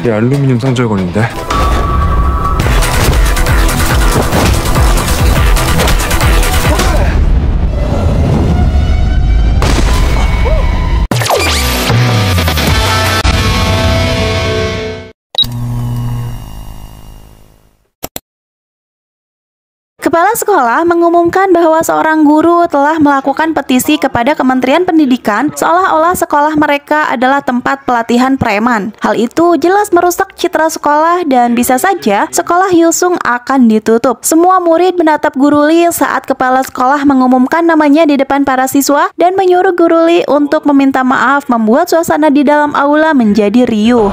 이 알루미늄 상절건인데. Kepala sekolah mengumumkan bahwa seorang guru telah melakukan petisi kepada Kementerian Pendidikan seolah-olah sekolah mereka adalah tempat pelatihan preman. Hal itu jelas merusak citra sekolah dan bisa saja sekolah Hyosung akan ditutup. Semua murid menatap Guru Lee saat kepala sekolah mengumumkan namanya di depan para siswa dan menyuruh Guru Lee untuk meminta maaf, membuat suasana di dalam aula menjadi riuh.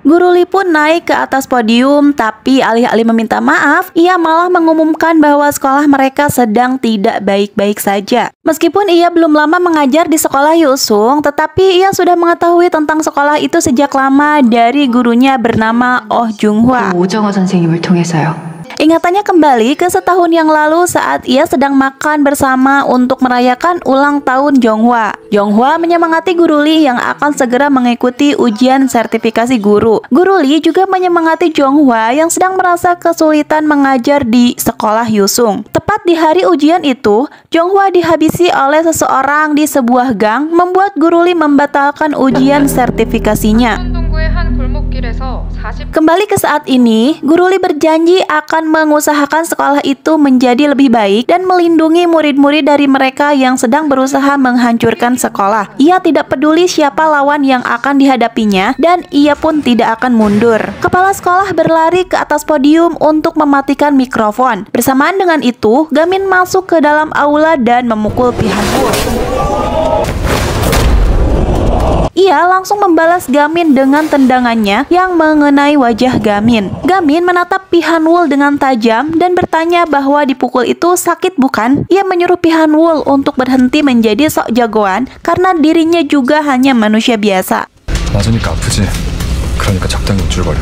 Guru Lee pun naik ke atas podium, tapi alih-alih meminta maaf, ia malah mengumumkan bahwa sekolah mereka sedang tidak baik-baik saja. Meskipun ia belum lama mengajar di sekolah Hyosung, tetapi ia sudah mengetahui tentang sekolah itu sejak lama dari gurunya bernama Oh Jung Hwa. 오정화 선생님을 통해서요. Ingatannya kembali ke setahun yang lalu saat ia sedang makan bersama untuk merayakan ulang tahun Jonghwa. Jonghwa menyemangati Guru Lee yang akan segera mengikuti ujian sertifikasi guru. Guru Lee juga menyemangati Jonghwa yang sedang merasa kesulitan mengajar di sekolah Hyosung. Tepat di hari ujian itu, Jonghwa dihabisi oleh seseorang di sebuah gang, membuat Guru Lee membatalkan ujian sertifikasinya. Kembali ke saat ini, Guru Lee berjanji akan mengusahakan sekolah itu menjadi lebih baik dan melindungi murid-murid dari mereka yang sedang berusaha menghancurkan sekolah. Ia tidak peduli siapa lawan yang akan dihadapinya dan ia pun tidak akan mundur. Kepala sekolah berlari ke atas podium untuk mematikan mikrofon. Bersamaan dengan itu, Gamin masuk ke dalam aula dan memukul Pihanwul. Ia langsung membalas Gamin dengan tendangannya yang mengenai wajah Gamin. Gamin menatap Pihanwul dengan tajam dan bertanya bahwa dipukul itu sakit bukan? Ia menyuruh Pihanwul untuk berhenti menjadi sok jagoan karena dirinya juga hanya manusia biasa. 맞으니까 아프지. 그러니까 적당히 웃줄 버려.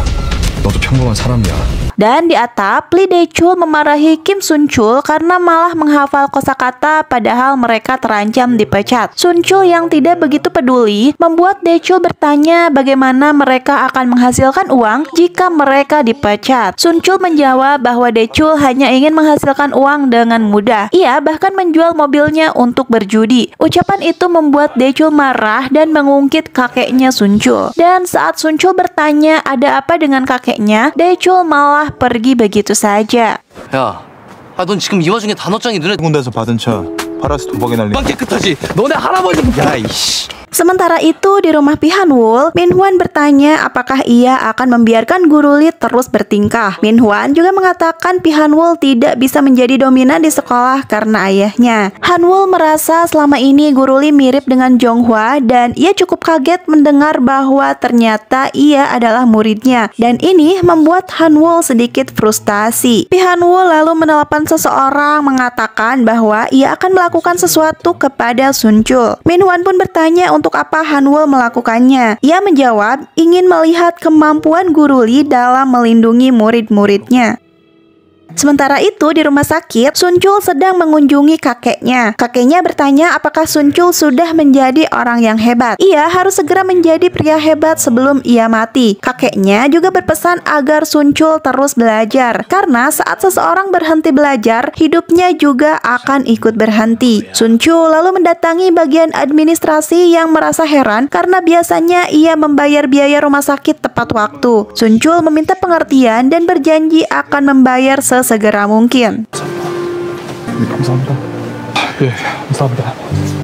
너도 평범한 사람이야. Dan di atap, Lee Dae-chul memarahi Kim Sun-chul karena malah menghafal kosakata padahal mereka terancam dipecat. Sun-chul yang tidak begitu peduli membuat Dae-chul bertanya bagaimana mereka akan menghasilkan uang jika mereka dipecat. Sun-chul menjawab bahwa Dae-chul hanya ingin menghasilkan uang dengan mudah. Ia bahkan menjual mobilnya untuk berjudi. Ucapan itu membuat Dae-chul marah dan mengungkit kakeknya Sun-chul. Dan saat Sun-chul bertanya ada apa dengan kakeknya, Dae-chul malah pergi begitu saja. 야, 넌 지금 이 와중에 단어장이 눈에 군대에서 받은 차 팔아서 도박에 날린. 깨끗하지. 너네 할아버지. 야, 이씨. Sementara itu di rumah Pihanwul, Min-hwan bertanya apakah ia akan membiarkan Guru Lee terus bertingkah. Min-hwan juga mengatakan Pihanwul tidak bisa menjadi dominan di sekolah karena ayahnya. Hanwul merasa selama ini Guru Lee mirip dengan Jonghwa dan ia cukup kaget mendengar bahwa ternyata ia adalah muridnya. Dan ini membuat Hanwul sedikit frustasi. Pihanwul lalu menelepon seseorang mengatakan bahwa ia akan melakukan sesuatu kepada Sun-chul. Min-hwan pun bertanya untuk apa Hanwul melakukannya. Ia menjawab ingin melihat kemampuan Guru Lee dalam melindungi murid-muridnya. Sementara itu di rumah sakit, Sun-chul sedang mengunjungi kakeknya. Kakeknya bertanya apakah Sun-chul sudah menjadi orang yang hebat. Ia harus segera menjadi pria hebat sebelum ia mati. Kakeknya juga berpesan agar Sun-chul terus belajar, karena saat seseorang berhenti belajar, hidupnya juga akan ikut berhenti. Sun-chul lalu mendatangi bagian administrasi yang merasa heran karena biasanya ia membayar biaya rumah sakit tepat waktu. Sun-chul meminta pengertian dan berjanji akan membayar segera mungkin. 감사합니다. 예, 감사합니다.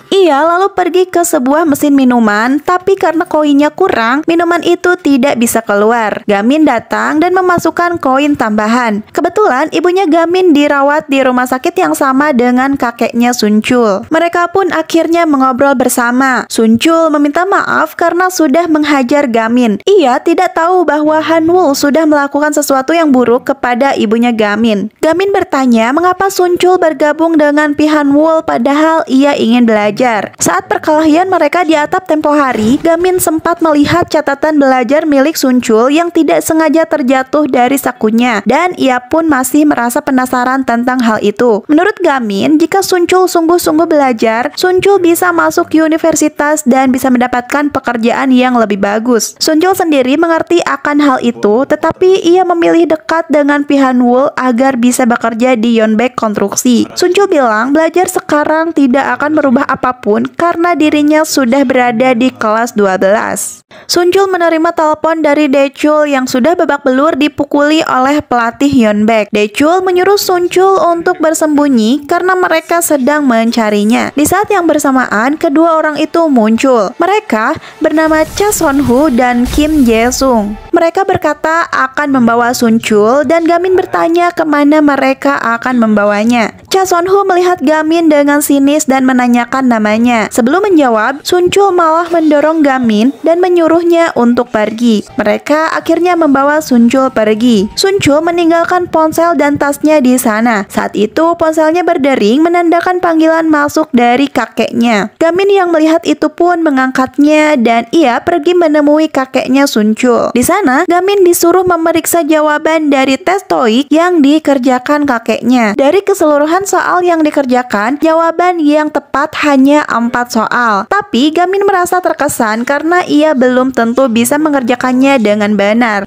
Ia lalu pergi ke sebuah mesin minuman, tapi karena koinnya kurang, minuman itu tidak bisa keluar. Gamin datang dan memasukkan koin tambahan. Kebetulan ibunya Gamin dirawat di rumah sakit yang sama dengan kakeknya Sun-chul. Mereka pun akhirnya mengobrol bersama. Sun-chul meminta maaf karena sudah menghajar Gamin. Ia tidak tahu bahwa Hanwul sudah melakukan sesuatu yang buruk kepada ibunya Gamin. Gamin bertanya mengapa Sun-chul bergabung dengan Pihanwul padahal ia ingin belajar. belajar. Saat perkelahian mereka di atap tempo hari, Gamin sempat melihat catatan belajar milik Sunchul yang tidak sengaja terjatuh dari sakunya, dan ia pun masih merasa penasaran tentang hal itu. Menurut Gamin, jika Sunchul sungguh-sungguh belajar, Sunchul bisa masuk universitas dan bisa mendapatkan pekerjaan yang lebih bagus. Sunchul sendiri mengerti akan hal itu, tetapi ia memilih dekat dengan Pihanwul agar bisa bekerja di Yeonbaek Konstruksi. Sunchul bilang belajar sekarang tidak akan merubah apapun karena dirinya sudah berada di kelas 12. Sunchul menerima telepon dari Daechul yang sudah babak belur dipukuli oleh pelatih Yeonbaek. Daechul menyuruh Sunchul untuk bersembunyi karena mereka sedang mencarinya. Di saat yang bersamaan, kedua orang itu muncul. Mereka bernama Cha Son-hu dan Kim Jae-sung. Mereka berkata akan membawa Sunchul dan Gamin bertanya kemana mereka akan membawanya. Cha Son-hu melihat Gamin dengan sinis dan menanyakan namanya. Sebelum menjawab, Sunchul malah mendorong Gamin dan menyuruhnya untuk pergi. Mereka akhirnya membawa Sunchul pergi. Sunchul meninggalkan ponsel dan tasnya di sana. Saat itu ponselnya berdering menandakan panggilan masuk dari kakeknya. Gamin yang melihat itu pun mengangkatnya dan ia pergi menemui kakeknya Sunchul. Di sana, Gamin disuruh memeriksa jawaban dari tes TOEIC yang dikerjakan kakeknya. Dari keseluruhan soal yang dikerjakan, jawaban yang tepat hanya 4 soal. Tapi Gamin merasa terkesan karena ia belum tentu bisa mengerjakannya dengan benar.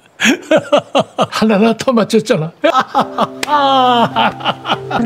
하나나 더 맞췄잖아.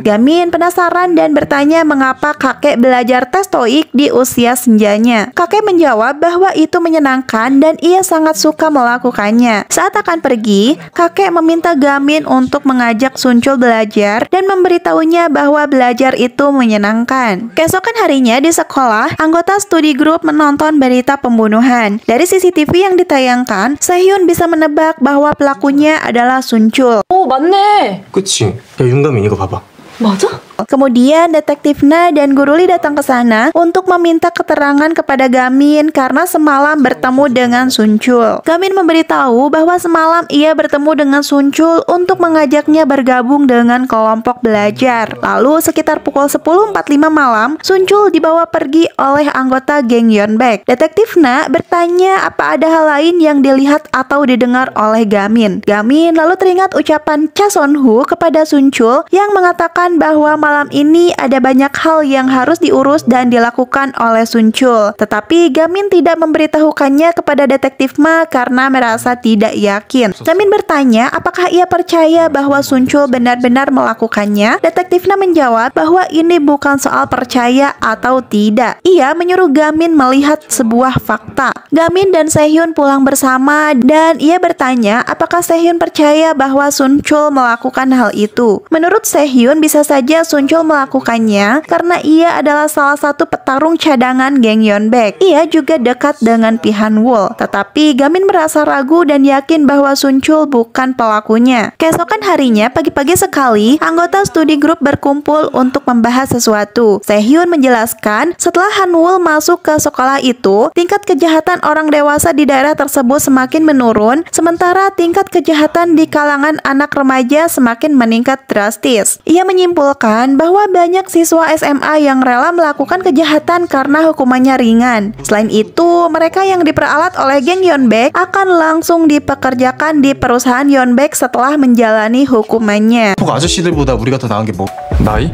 Gamin penasaran dan bertanya mengapa kakek belajar tes TOEIC di usia senjanya. Kakek menjawab bahwa itu menyenangkan dan ia sangat suka melakukannya. Saat akan pergi, kakek meminta Gamin untuk mengajak Sunchul belajar dan memberitahunya bahwa belajar itu menyenangkan. Keesokan harinya di sekolah, anggota studi grup menonton berita pembunuhan. Dari CCTV yang ditayangkan, Sehyun bisa menebak bahwa pelakunya adalah Sunchul. 오, 맞네. 그치? 야 윤가민 이거 봐봐. 맞아? Kemudian detektif Na dan Guru Lee datang ke sana untuk meminta keterangan kepada Gamin karena semalam bertemu dengan Sunchul. Gamin memberitahu bahwa semalam ia bertemu dengan Sunchul untuk mengajaknya bergabung dengan kelompok belajar. Lalu sekitar pukul 10.45 malam, Sunchul dibawa pergi oleh anggota geng Yeonbaek. Detektif Na bertanya apa ada hal lain yang dilihat atau didengar oleh Gamin. Gamin lalu teringat ucapan Cha Son-hu kepada Sunchul yang mengatakan bahwa malam ini ada banyak hal yang harus diurus dan dilakukan oleh Sunchul. Tetapi Gamin tidak memberitahukannya kepada detektif Ma karena merasa tidak yakin. Gamin bertanya apakah ia percaya bahwa Sunchul benar-benar melakukannya. Detektif Na menjawab bahwa ini bukan soal percaya atau tidak. Ia menyuruh Gamin melihat sebuah fakta. Gamin dan Sehyun pulang bersama dan ia bertanya apakah Sehyun percaya bahwa Sunchul melakukan hal itu. Menurut Sehyun bisa saja Sunchul melakukannya karena ia adalah salah satu petarung cadangan geng Yeonbaek. Ia juga dekat dengan Pihanwul. Tetapi Gamin merasa ragu dan yakin bahwa Sunchul bukan pelakunya. Keesokan harinya, pagi-pagi sekali, anggota studi grup berkumpul untuk membahas sesuatu. Sehyun menjelaskan setelah Hanwul masuk ke sekolah itu, tingkat kejahatan orang dewasa di daerah tersebut semakin menurun, sementara tingkat kejahatan di kalangan anak remaja semakin meningkat drastis. Ia menyimpulkan bahwa banyak siswa SMA yang rela melakukan kejahatan karena hukumannya ringan. Selain itu, mereka yang diperalat oleh geng Yeonbaek akan langsung dipekerjakan di perusahaan Yeonbaek setelah menjalani hukumannya. 아저씨들보다 우리가 더 나은 게 뭐? 나이?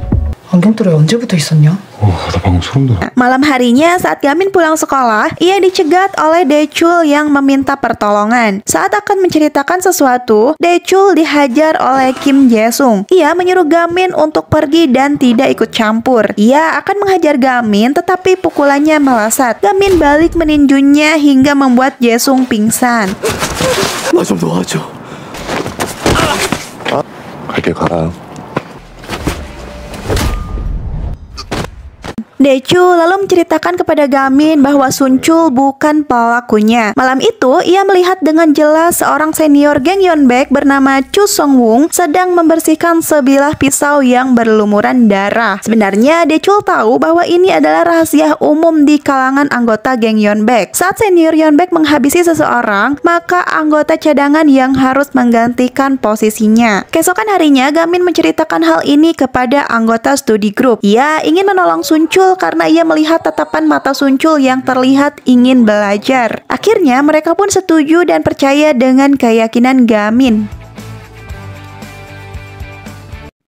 안경들이 언제부터 있었냐? 나 방금 소름 돋아. Malam harinya saat Gamin pulang sekolah, ia dicegat oleh Daechul yang meminta pertolongan. Saat akan menceritakan sesuatu, Daechul dihajar oleh Kim Jae-sung. Ia menyuruh Gamin untuk pergi dan tidak ikut campur. Ia akan menghajar Gamin tetapi pukulannya melesat. Gamin balik meninjunya hingga membuat Jae-sung pingsan. 나 좀 도와줘. 갈게 가라. Daechul lalu menceritakan kepada Gamin bahwa Sunchul bukan pelakunya. Malam itu, ia melihat dengan jelas seorang senior geng Yeonbaek bernama Chu Song-woong sedang membersihkan sebilah pisau yang berlumuran darah. Sebenarnya, Daechul tahu bahwa ini adalah rahasia umum di kalangan anggota geng Yeonbaek. Saat senior Yeonbaek menghabisi seseorang, maka anggota cadangan yang harus menggantikan posisinya. Keesokan harinya, Gamin menceritakan hal ini kepada anggota studi grup. Ia ingin menolong Sunchul Suncul karena ia melihat tatapan mata Suncul yang terlihat ingin belajar. Akhirnya mereka pun setuju dan percaya dengan keyakinan Gamin.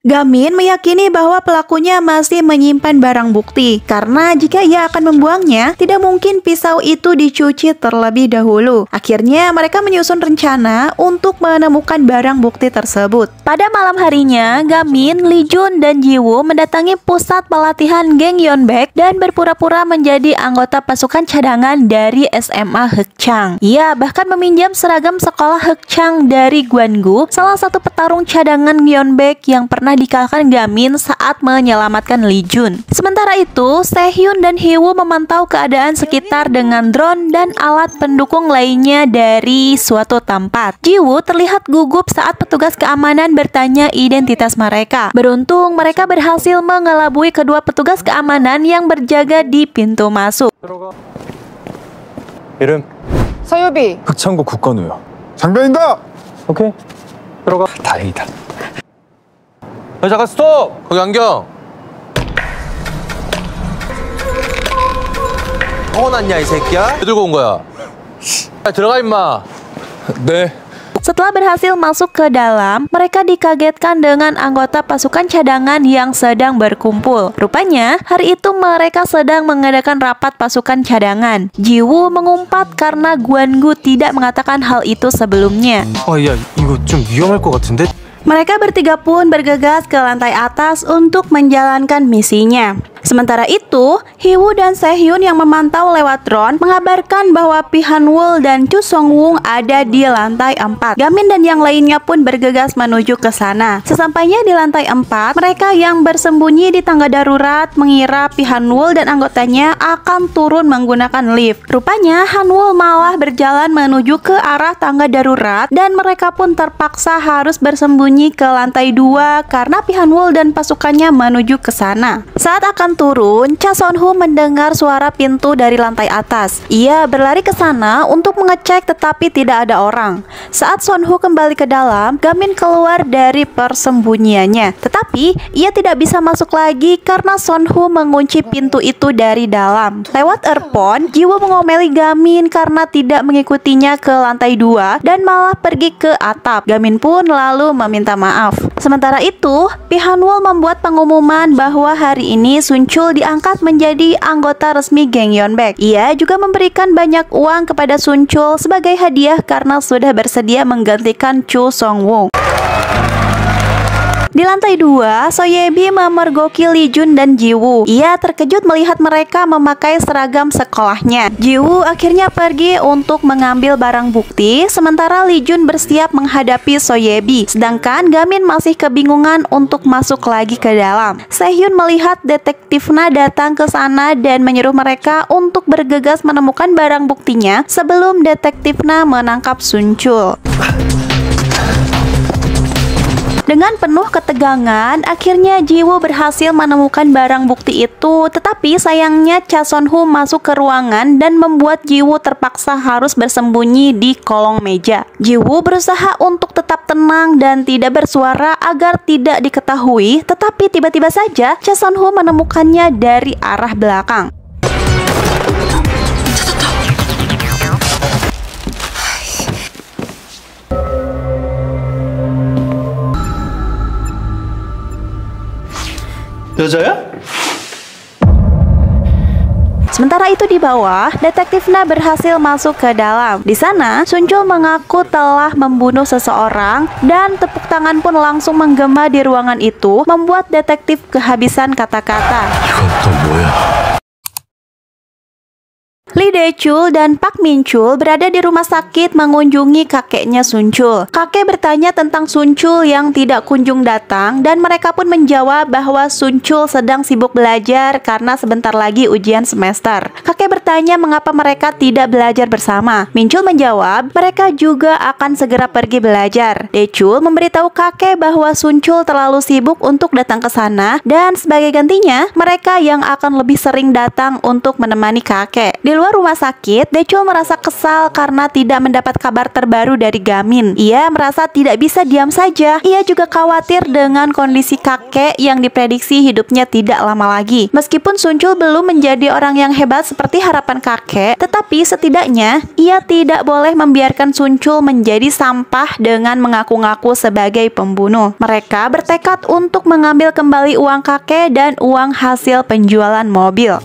Gamin meyakini bahwa pelakunya masih menyimpan barang bukti, karena jika ia akan membuangnya, tidak mungkin pisau itu dicuci terlebih dahulu. Akhirnya mereka menyusun rencana untuk menemukan barang bukti tersebut. Pada malam harinya, Gamin, Lee Jun, dan Ji-woo mendatangi pusat pelatihan geng Yeonbaek dan berpura-pura menjadi anggota pasukan cadangan dari SMA Hakchang. Ia bahkan meminjam seragam sekolah Hakchang dari Gwangu, salah satu petarung cadangan Yeonbaek yang pernah dikalahkan Gamin saat menyelamatkan Lee Jun. Sementara itu, Sehhyun dan Hee-woo memantau keadaan sekitar dengan drone dan alat pendukung lainnya dari suatu tempat. Ji-woo terlihat gugup saat petugas keamanan bertanya identitas mereka. Beruntung mereka berhasil mengelabui kedua petugas keamanan yang berjaga di pintu masuk. 이름? 서유비. 흑창고 국관우요. 장병인가? 오케이. 들어가. 다행이다. 잠깐 스톱! 거기 안경! 떠났냐 이 새끼야? 왜 들고 온 거야? 야, 들어가 임마! 네. Setelah berhasil masuk ke dalam, mereka dikagetkan dengan anggota pasukan cadangan yang sedang berkumpul. Rupanya, hari itu mereka sedang mengadakan rapat pasukan cadangan. Ji-woo mengumpat karena Gwangu tidak mengatakan hal itu sebelumnya. 야, 이거 좀 위험할 것 같은데? Mereka bertiga pun bergegas ke lantai atas untuk menjalankan misinya. Sementara itu, Hee-woo dan Sehhyun yang memantau lewat drone mengabarkan bahwa Pi Han-wol dan Chu Song-woong ada di lantai 4. Gamin dan yang lainnya pun bergegas menuju ke sana. Sesampainya di lantai 4, mereka yang bersembunyi di tangga darurat mengira Pi Han-wol dan anggotanya akan turun menggunakan lift. Rupanya Han-wol malah berjalan menuju ke arah tangga darurat dan mereka pun terpaksa harus bersembunyi ke lantai 2 karena Pi Han-wol dan pasukannya menuju ke sana. Saat akan turun, Cha Son-ho mendengar suara pintu dari lantai atas. Ia berlari ke sana untuk mengecek tetapi tidak ada orang. Saat Son-ho kembali ke dalam, Gamin keluar dari persembunyiannya. Tetapi ia tidak bisa masuk lagi karena Son-ho mengunci pintu itu dari dalam. Lewat earphone, Ji-woo mengomeli Gamin karena tidak mengikutinya ke lantai 2 dan malah pergi ke atap. Gamin pun lalu meminta maaf. Sementara itu, Pi Han-wol membuat pengumuman bahwa hari ini Suncul diangkat menjadi anggota resmi geng Yeonbaek. Ia juga memberikan banyak uang kepada Suncul sebagai hadiah karena sudah bersedia menggantikan Chu Song-woong. Di lantai 2, Soyebi memergoki Lee Jun dan Ji-woo. Ia terkejut melihat mereka memakai seragam sekolahnya. Ji-woo akhirnya pergi untuk mengambil barang bukti, sementara Lee Jun bersiap menghadapi Soyebi. Sedangkan Gamin masih kebingungan untuk masuk lagi ke dalam. Sehhyun melihat detektif Na datang ke sana dan menyuruh mereka untuk bergegas menemukan barang buktinya sebelum detektif Na menangkap Suncul. Dengan penuh ketegangan, akhirnya Ji-woo berhasil menemukan barang bukti itu. Tetapi sayangnya Cha Son-ho masuk ke ruangan dan membuat Ji-woo terpaksa harus bersembunyi di kolong meja. Ji-woo berusaha untuk tetap tenang dan tidak bersuara agar tidak diketahui. Tetapi tiba-tiba saja Cha Son-ho menemukannya dari arah belakang. 여자야? Sementara itu di bawah, detektif Na berhasil masuk ke dalam. Di sana, Suncul mengaku telah membunuh seseorang dan tepuk tangan pun langsung menggema di ruangan itu, membuat detektif kehabisan kata-kata. 이건 또 뭐야? Lee Dae-chul dan Park Min-chul berada di rumah sakit mengunjungi kakeknya Suncul. Kakek bertanya tentang Suncul yang tidak kunjung datang dan mereka pun menjawab bahwa Suncul sedang sibuk belajar karena sebentar lagi ujian semester. Kakek bertanya mengapa mereka tidak belajar bersama. Min-chul menjawab mereka juga akan segera pergi belajar. Dae-chul memberitahu kakek bahwa Suncul terlalu sibuk untuk datang ke sana dan sebagai gantinya mereka yang akan lebih sering datang untuk menemani kakek. Di luar rumah sakit, Daechul merasa kesal karena tidak mendapat kabar terbaru dari Gamin. Ia merasa tidak bisa diam saja. Ia juga khawatir dengan kondisi kakek yang diprediksi hidupnya tidak lama lagi. Meskipun Sunchul belum menjadi orang yang hebat seperti harapan kakek, tetapi setidaknya ia tidak boleh membiarkan Sunchul menjadi sampah dengan mengaku-ngaku sebagai pembunuh. Mereka bertekad untuk mengambil kembali uang kakek dan uang hasil penjualan mobil.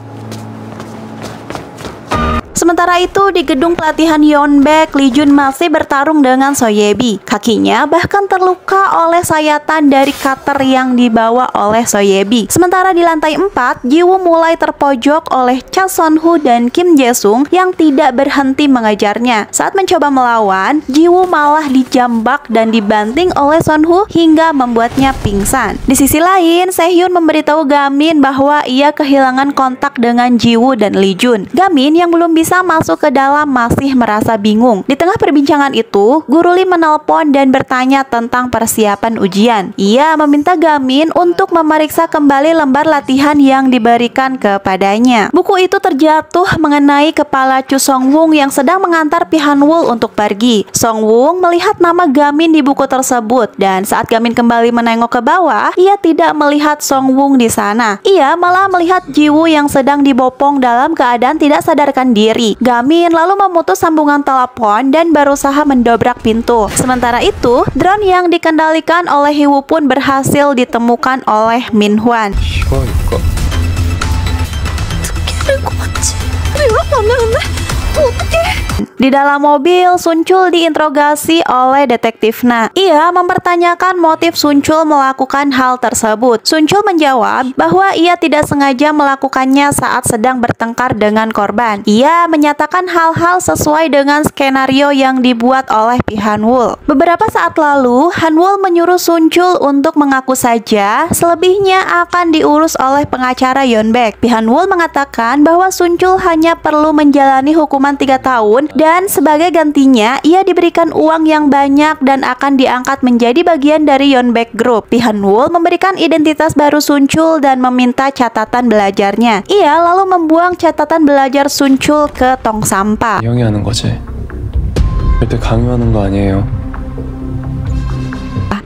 Sementara itu, di gedung pelatihan Yeonbaek, Lee Jun masih bertarung dengan So Ye-bi. Kakinya bahkan terluka oleh sayatan dari cutter yang dibawa oleh So Ye-bi. Sementara di lantai 4, Ji-woo mulai terpojok oleh Cha Son-hu dan Kim Jae-sung yang tidak berhenti mengejarnya. Saat mencoba melawan, Ji-woo malah dijambak dan dibanting oleh Son-hu hingga membuatnya pingsan. Di sisi lain, Se-hyun memberitahu Gamin bahwa ia kehilangan kontak dengan Ji-woo dan Lee Jun. Gamin yang belum bisa masuk ke dalam masih merasa bingung. Di tengah perbincangan itu, Guru Lee menelpon dan bertanya tentang persiapan ujian. Ia meminta Gamin untuk memeriksa kembali lembar latihan yang diberikan kepadanya. Buku itu terjatuh mengenai kepala Chu Song-woong yang sedang mengantar Pi Han-wol untuk pergi. Song-woong melihat nama Gamin di buku tersebut dan saat Gamin kembali menengok ke bawah, ia tidak melihat Song-woong di sana. Ia malah melihat Ji-woo yang sedang dibopong dalam keadaan tidak sadarkan diri. Gamin lalu memutus sambungan telepon dan berusaha mendobrak pintu. Sementara itu, drone yang dikendalikan oleh Hee-woo pun berhasil ditemukan oleh Min Hwan. Di dalam mobil, Sunchul diinterogasi oleh detektif Na. Ia mempertanyakan motif Sunchul melakukan hal tersebut. Sunchul menjawab bahwa ia tidak sengaja melakukannya saat sedang bertengkar dengan korban. Ia menyatakan hal-hal sesuai dengan skenario yang dibuat oleh Pi Han-wol. Beberapa saat lalu, Han-wol menyuruh Sunchul untuk mengaku saja, selebihnya akan diurus oleh pengacara Yeonbaek. Pi Han-wol mengatakan bahwa Sunchul hanya perlu menjalani hukuman 3 tahun dan sebagai gantinya ia diberikan uang yang banyak dan akan diangkat menjadi bagian dari Yeonbaek Group. Pi Han-wol memberikan identitas baru Sunchul dan meminta catatan belajarnya. Ia lalu membuang catatan belajar Sunchul ke tong sampah. 형이 하는 거지. 절대 강요하는 거 아니에요.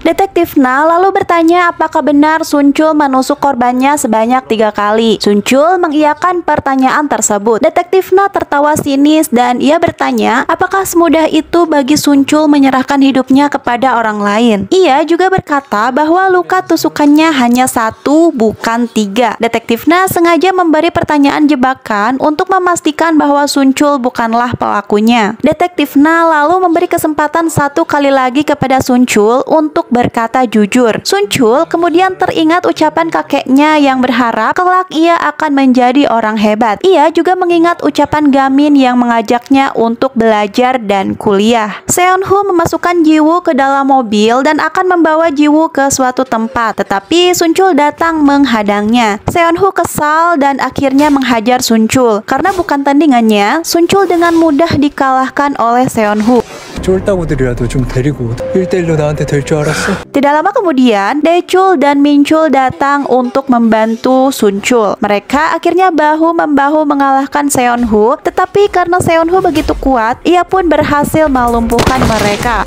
Detektif Na lalu bertanya apakah benar Sunchul menusuk korbannya sebanyak 3 kali. Sunchul mengiyakan pertanyaan tersebut. Detektif Na tertawa sinis dan ia bertanya apakah semudah itu bagi Sunchul menyerahkan hidupnya kepada orang lain. Ia juga berkata bahwa luka tusukannya hanya 1 bukan 3. Detektif Na sengaja memberi pertanyaan jebakan untuk memastikan bahwa Sunchul bukanlah pelakunya. Detektif Na lalu memberi kesempatan 1 kali lagi kepada Sunchul untuk berkata jujur. Sunchul kemudian teringat ucapan kakeknya yang berharap kelak ia akan menjadi orang hebat. Ia juga mengingat ucapan Gamin yang mengajaknya untuk belajar dan kuliah. Seon-hu memasukkan Ji-woo ke dalam mobil dan akan membawa Ji-woo ke suatu tempat, tetapi Sunchul datang menghadangnya. Seon-hu kesal dan akhirnya menghajar Sunchul. Karena bukan tandingannya, Sunchul dengan mudah dikalahkan oleh Seon-hu. 쫄따구들이라도 좀 데리고 1대1로 나한테 될 줄 알았어? Tidak lama kemudian, Daechul dan Minchul datang untuk membantu Sunchul. Mereka akhirnya bahu-membahu mengalahkan Seon-hu, tetapi karena Seon-hu begitu kuat, ia pun berhasil melumpuhkan mereka.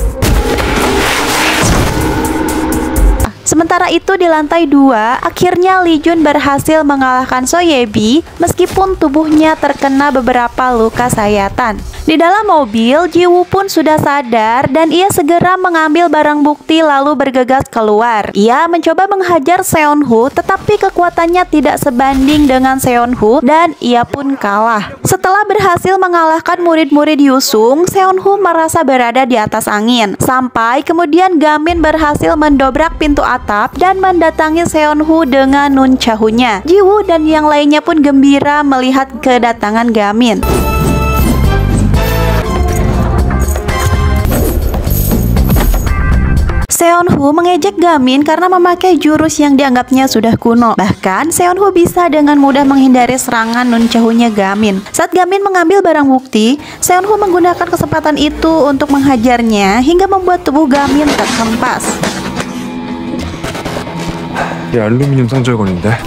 Sementara itu di lantai 2, akhirnya Lee Jun berhasil mengalahkan So Ye-bi meskipun tubuhnya terkena beberapa luka sayatan. Di dalam mobil, Ji-woo pun sudah sadar dan ia segera mengambil barang bukti lalu bergegas keluar. Ia mencoba menghajar Seon-hu tetapi kekuatannya tidak sebanding dengan Seon-hu dan ia pun kalah. Setelah berhasil mengalahkan murid-murid Yusung, Seon-hu merasa berada di atas angin. Sampai kemudian Gamin berhasil mendobrak pintu atap dan mendatangi Seon-hu dengan nunchahunya. Ji-woo dan yang lainnya pun gembira melihat kedatangan Gamin. Seon-hu mengejek Gamin karena memakai jurus yang dianggapnya sudah kuno. Bahkan Seon-hu bisa dengan mudah menghindari serangan nunchahunya Gamin. Saat Gamin mengambil barang bukti, Seon-hu menggunakan kesempatan itu untuk menghajarnya hingga membuat tubuh Gamin terhempas. 이 알루미늄 상절곤인데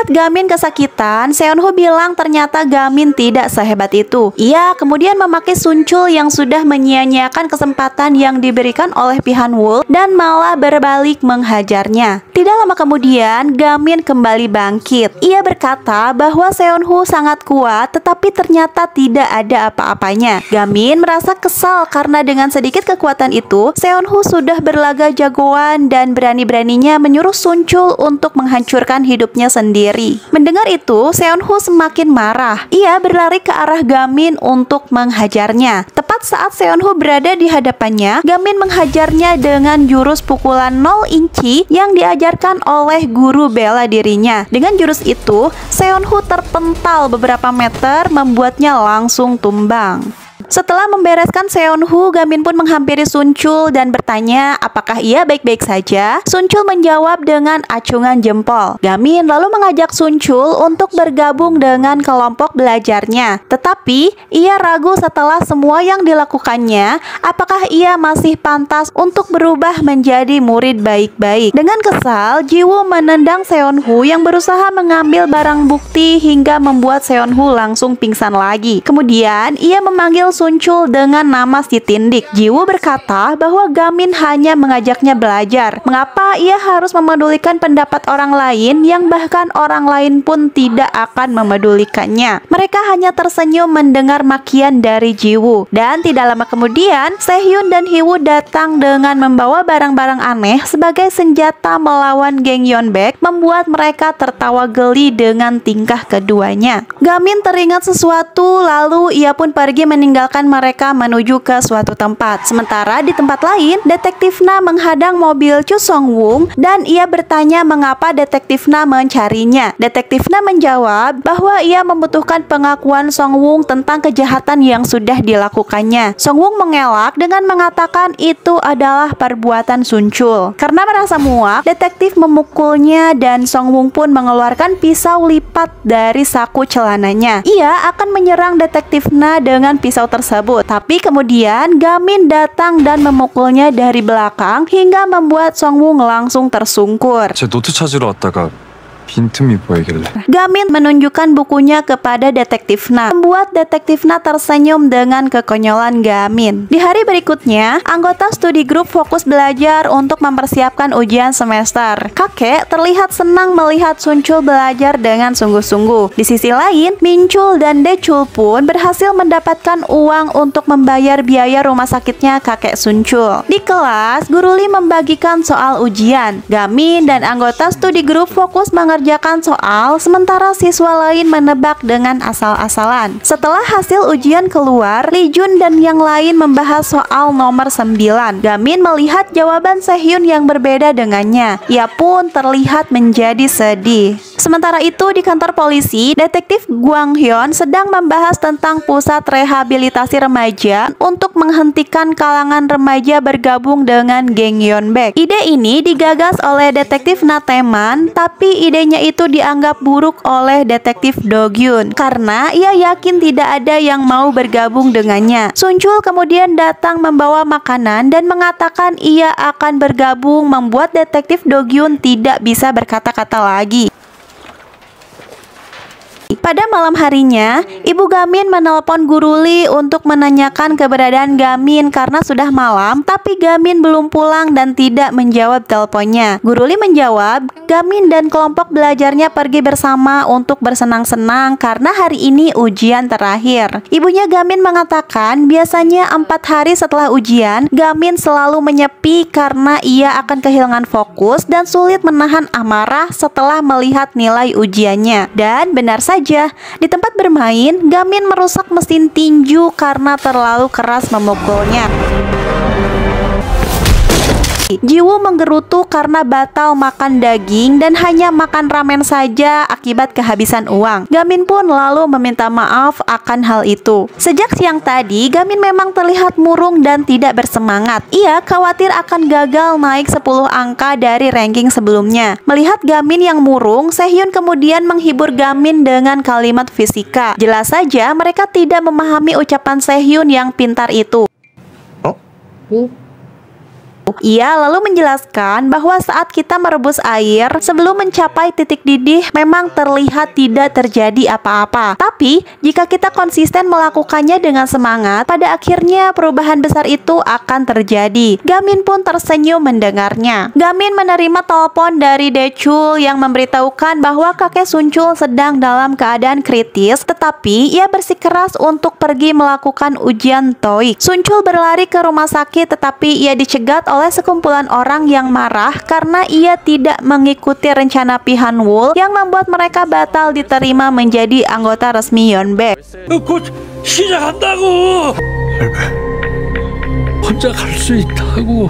Melihat Gamin kesakitan, Seonho bilang ternyata Gamin tidak sehebat itu. Ia kemudian memakai Suncul yang sudah menyia-nyiakan kesempatan yang diberikan oleh Pihanwul dan malah berbalik menghajarnya. Tidak lama kemudian, Gamin kembali bangkit. Ia berkata bahwa Seonho sangat kuat, tetapi ternyata tidak ada apa-apanya. Gamin merasa kesal karena dengan sedikit kekuatan itu, Seonho sudah berlaga jagoan dan berani-beraninya menyuruh Suncul untuk menghancurkan hidupnya sendiri. Mendengar itu, Seonho semakin marah. Ia berlari ke arah Gamin untuk menghajarnya. Tepat saat Seonho berada di hadapannya, Gamin menghajarnya dengan jurus pukulan 0 inci yang diajarkan oleh guru bela dirinya. Dengan jurus itu, Seonho terpental beberapa meter, membuatnya langsung tumbang. Setelah membereskan Seonho, Gamin pun menghampiri Suncul dan bertanya apakah ia baik-baik saja. Suncul menjawab dengan acungan jempol. Gamin lalu mengajak Suncul untuk bergabung dengan kelompok belajarnya. Tetapi ia ragu setelah semua yang dilakukannya, apakah ia masih pantas untuk berubah menjadi murid baik-baik. Dengan kesal, Jiwoo menendang Seonho yang berusaha mengambil barang bukti hingga membuat Seonho langsung pingsan lagi. Kemudian ia memanggil Suncul dengan nama si Tindik. Jiwoo berkata bahwa Gamin hanya mengajaknya belajar. Mengapa ia harus memedulikan pendapat orang lain yang bahkan orang lain pun tidak akan memedulikannya? Mereka hanya tersenyum mendengar makian dari Jiwoo. Dan tidak lama kemudian, Sehyun dan Hiwoo datang dengan membawa barang-barang aneh sebagai senjata melawan geng Yeonbaek, membuat mereka tertawa geli dengan tingkah keduanya. Gamin teringat sesuatu, lalu ia pun pergi meninggalkan mereka menuju ke suatu tempat. Sementara di tempat lain, Detektif Na menghadang mobil Chu Song-woong dan ia bertanya mengapa Detektif Na mencarinya. Detektif Na menjawab bahwa ia membutuhkan pengakuan Song-woong tentang kejahatan yang sudah dilakukannya. Song-woong mengelak dengan mengatakan itu adalah perbuatan Suncul. Karena merasa muak, detektif memukulnya dan Song-woong pun mengeluarkan pisau lipat dari saku celananya. Ia akan menyerang Detektif Na dengan pisau tersebut, tapi kemudian Gamin datang dan memukulnya dari belakang hingga membuat Song-woong langsung tersungkur. 제 노트 찾으러 왔다가 빈틈이 보이길래 Gamin menunjukkan bukunya kepada Detektif Na, membuat Detektif Na tersenyum dengan kekonyolan Gamin. Di hari berikutnya, anggota studi grup fokus belajar untuk mempersiapkan ujian semester. Kakek terlihat senang melihat Suncul belajar dengan sungguh-sungguh. Di sisi lain, Minchul dan Dechul pun berhasil mendapatkan uang untuk membayar biaya rumah sakitnya kakek Suncul. Di kelas, Guru Lee membagikan soal ujian. Gamin dan anggota studi grup fokus mengerjakan soal, sementara siswa lain menebak dengan asal-asalan. Setelah hasil ujian keluar, Lee Jun dan yang lain membahas soal nomor 9. Gamin melihat jawaban Sehyun yang berbeda dengannya. Ia pun terlihat menjadi sedih. Sementara itu di kantor polisi, Detektif Gwang Hyun sedang membahas tentang pusat rehabilitasi remaja untuk menghentikan kalangan remaja bergabung dengan geng Yeonbaek. Ide ini digagas oleh Detektif Na Tae-man, tapi idenya itu dianggap buruk oleh Detektif Do Gyun karena ia yakin tidak ada yang mau bergabung dengannya. Suncul kemudian datang membawa makanan dan mengatakan ia akan bergabung, membuat Detektif Do Gyun tidak bisa berkata-kata lagi. Pada malam harinya, Ibu Gamin menelpon Guru Lee untuk menanyakan keberadaan Gamin karena sudah malam, tapi Gamin belum pulang dan tidak menjawab teleponnya. Guru Lee menjawab, Gamin dan kelompok belajarnya pergi bersama untuk bersenang-senang karena hari ini ujian terakhir. Ibunya Gamin mengatakan biasanya 4 hari setelah ujian, Gamin selalu menyepi karena ia akan kehilangan fokus dan sulit menahan amarah setelah melihat nilai ujiannya. Dan benar saja, di tempat bermain, Gamin merusak mesin tinju karena terlalu keras memukulnya. Jiwoo menggerutu karena batal makan daging dan hanya makan ramen saja akibat kehabisan uang. Gamin pun lalu meminta maaf akan hal itu. Sejak siang tadi, Gamin memang terlihat murung dan tidak bersemangat. Ia khawatir akan gagal naik 10 angka dari ranking sebelumnya. Melihat Gamin yang murung, Sehyun kemudian menghibur Gamin dengan kalimat fisika. Jelas saja mereka tidak memahami ucapan Sehyun yang pintar itu. Ia lalu menjelaskan bahwa saat kita merebus air sebelum mencapai titik didih memang terlihat tidak terjadi apa-apa. Tapi jika kita konsisten melakukannya dengan semangat, pada akhirnya perubahan besar itu akan terjadi. Gamin pun tersenyum mendengarnya. Gamin menerima telepon dari Daechul yang memberitahukan bahwa kakek Sunchul sedang dalam keadaan kritis, tetapi ia bersikeras untuk pergi melakukan ujian TOEIC. Sunchul berlari ke rumah sakit, tetapi ia dicegat oleh sekumpulan orang yang marah karena ia tidak mengikuti rencana Pi Han-wol yang membuat mereka batal diterima menjadi anggota resmi Yeonbaek. 곧 시작한다고. 혼자 갈 수 있다고.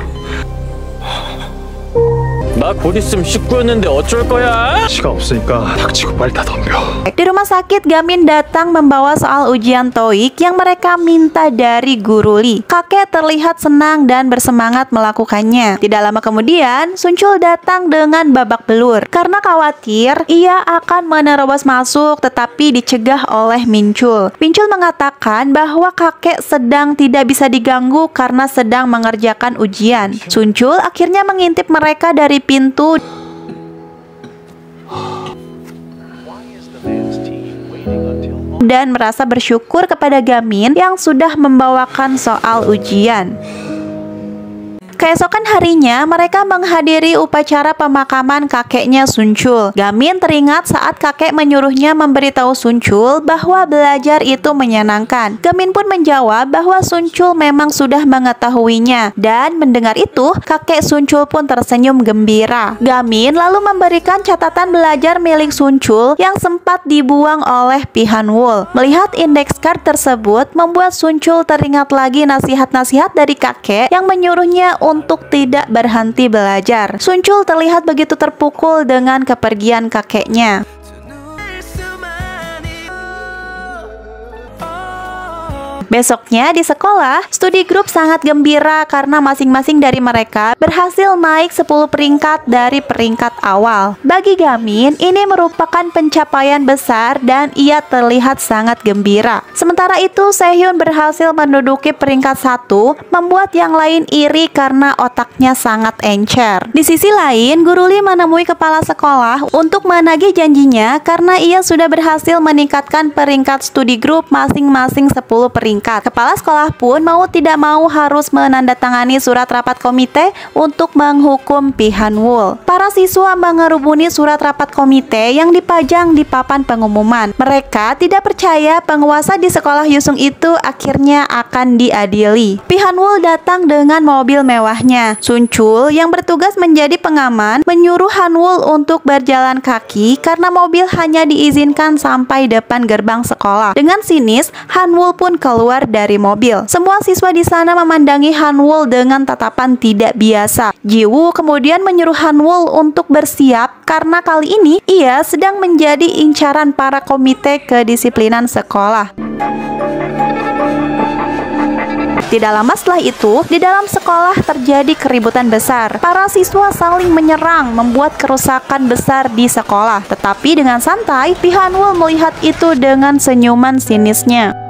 나 곧 있으면 식구였는데 어쩔 거야? 시간 없으니까 닥치고 빨리 다 덤벼. Di rumah sakit, Gamin datang membawa soal ujian TOEIC yang mereka minta dari guru Lee. Kakek terlihat senang dan bersemangat melakukannya. Tidak lama kemudian, Sunchul datang dengan babak belur. Karena khawatir, ia akan menerobos masuk tetapi dicegah oleh Minchul. Minchul mengatakan bahwa kakek sedang tidak bisa diganggu karena sedang mengerjakan ujian. Sunchul akhirnya mengintip mereka dari pintu dan merasa bersyukur kepada Gamin yang sudah membawakan soal ujian. Keesokan harinya, mereka menghadiri upacara pemakaman kakeknya Sunchul. Gamin teringat saat kakek menyuruhnya memberitahu Sunchul bahwa belajar itu menyenangkan. Gamin pun menjawab bahwa Sunchul memang sudah mengetahuinya. Dan mendengar itu, kakek Sunchul pun tersenyum gembira. Gamin lalu memberikan catatan belajar milik Sunchul yang sempat dibuang oleh Pi Han-wol. Melihat index card tersebut, membuat Sunchul teringat lagi nasihat-nasihat dari kakek yang menyuruhnya untuk tidak berhenti belajar. Sunchul terlihat begitu terpukul dengan kepergian kakeknya. Besoknya di sekolah, studi grup sangat gembira karena masing-masing dari mereka berhasil naik 10 peringkat dari peringkat awal. Bagi Gamin, ini merupakan pencapaian besar dan ia terlihat sangat gembira. Sementara itu, Sehyun berhasil menduduki peringkat 1, membuat yang lain iri karena otaknya sangat encer. Di sisi lain, Guru Lee menemui kepala sekolah untuk menagih janjinya karena ia sudah berhasil meningkatkan peringkat studi grup masing-masing 10 peringkat. Kepala sekolah pun mau tidak mau harus menandatangani surat rapat komite untuk menghukum Pi Han-wol. Para siswa mengerubuni surat rapat komite yang dipajang di papan pengumuman. Mereka tidak percaya penguasa di sekolah Yusung itu akhirnya akan diadili. Pi Han-wol datang dengan mobil mewahnya. Sunchul yang bertugas menjadi pengaman menyuruh Han-wol untuk berjalan kaki karena mobil hanya diizinkan sampai depan gerbang sekolah. Dengan sinis, Han-wol pun keluar dari mobil. Semua siswa di sana memandangi Han-wol dengan tatapan tidak biasa. Ji-woo kemudian menyuruh Han-wol untuk bersiap karena kali ini ia sedang menjadi incaran para komite kedisiplinan sekolah. Tidak lama setelah itu, di dalam sekolah terjadi keributan besar. Para siswa saling menyerang, membuat kerusakan besar di sekolah. Tetapi dengan santai, Pi Han-wol melihat itu dengan senyuman sinisnya.